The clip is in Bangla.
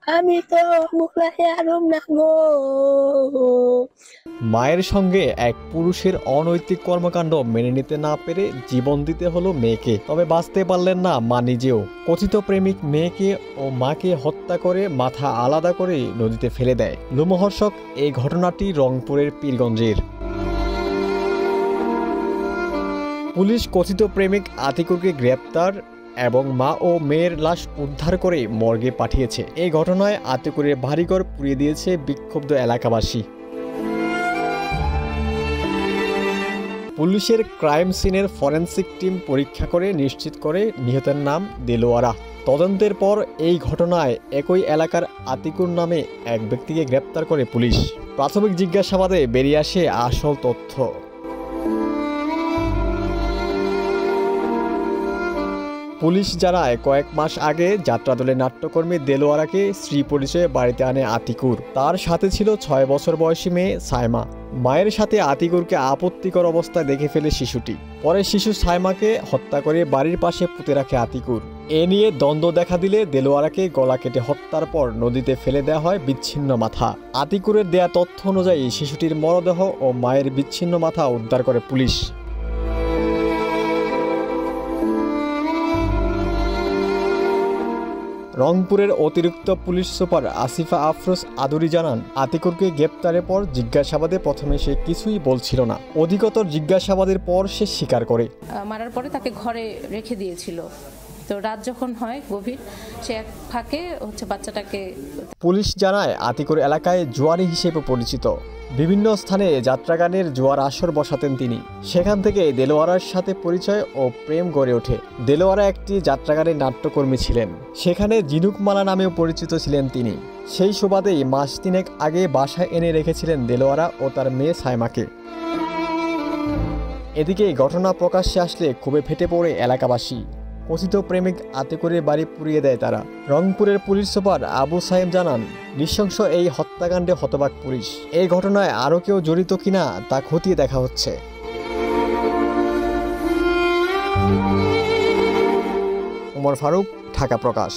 আমি তো মুখলাহে আরম না গো। মায়ের সঙ্গে এক পুরুষের অনৈতিক কর্মকাণ্ড মেনে নিতে না পেরে জীবন দিতে হলো মেয়েকে, তবে বাঁচতে পারলেন না মা নিজেও। কথিত প্রেমিক মেয়েকে ও মাকে হত্যা করে মাথা আলাদা করে নদীতে ফেলে দেয়। লোমহর্ষক এই ঘটনাটি রংপুরের পীরগঞ্জের। পুলিশ কথিত প্রেমিক আতিকুরকে গ্রেপ্তার এবং মা ও মেয়ের লাশ উদ্ধার করে মর্গে পাঠিয়েছে। এই ঘটনায় আতিকুরের বাড়িঘর পুড়িয়ে দিয়েছে বিক্ষুব্ধ এলাকাবাসী। পুলিশের ক্রাইম সিনের ফরেনসিক টিম পরীক্ষা করে নিশ্চিত করে নিহতের নাম দেলোয়ারা। তদন্তের পর এই ঘটনায় একই এলাকার আতিকুর নামে এক ব্যক্তিকে গ্রেপ্তার করে পুলিশ। প্রাথমিক জিজ্ঞাসাবাদে বেরিয়ে আসে আসল তথ্য। পুলিশ জানায় কয়েক মাস আগে যাত্রাদলের নাট্যকর্মী দেলোয়ারাকে স্ত্রী পরিচয়ে বাড়িতে আনে আতিকুর। তার সাথে ছিল 6 বছর বয়সী মেয়ে সাইমা। মায়ের সাথে আতিকুরকে আপত্তিকর অবস্থায় দেখে ফেলে শিশুটি। পরে শিশু সাইমাকে হত্যা করে বাড়ির পাশে পুঁতে রাখে আতিকুর। এ নিয়ে দ্বন্দ্ব দেখা দিলে দেলোয়ারাকে গলা কেটে হত্যার পর নদীতে ফেলে দেওয়া হয় বিচ্ছিন্ন মাথা। আতিকুরের দেয়া তথ্য অনুযায়ী শিশুটির মরদেহ ও মায়ের বিচ্ছিন্ন মাথা উদ্ধার করে পুলিশ। রংপুরের অতিরিক্ত পুলিশ সুপার আসিফা আফরোজ আদুরি জানান, আতিকুরকে গ্রেপ্তারের পর জিজ্ঞাসাবাদে প্রথমে সে কিছুই বলছিল না। অধিকতর জিজ্ঞাসাবাদের পর সে স্বীকার করে। মারার পরে তাকে ঘরে রেখে দিয়েছিল। তো রাত যখন হয় গভীর, সে এক ফাঁকে বাচ্চাটাকে। পুলিশ জানায় আতিকুর এলাকায় জুয়ারি হিসেবে পরিচিত। বিভিন্ন স্থানে যাত্রাগানের জুয়ার আসর বসাতেন তিনি। সেখান থেকে দেলোয়ারার সাথে পরিচয় ও প্রেম গড়ে ওঠে। দেলোয়ারা একটি যাত্রাগানের নাট্যকর্মী ছিলেন। সেখানে ঝিনুকমালা নামেও পরিচিত ছিলেন তিনি। সেই সুবাদেই মাস 3 আগে বাসায় এনে রেখেছিলেন দেলোয়ারা ও তার মেয়ে সাইমাকে। এদিকে ঘটনা প্রকাশ্যে আসলে ক্ষোভে ফেটে পড়ে এলাকাবাসী। কথিত প্রেমিক আতিকুরের বাড়ি পুড়িয়ে দেয় তারা। রংপুরের পুলিশ সুপার আবু সাইম জানান, নৃশংস এই হত্যাকাণ্ডে হতবাক পুলিশ। এই ঘটনায় আরও কেউ জড়িত কিনা তা খতিয়ে দেখা হচ্ছে। ওমর ফারুক, ঢাকা প্রকাশ।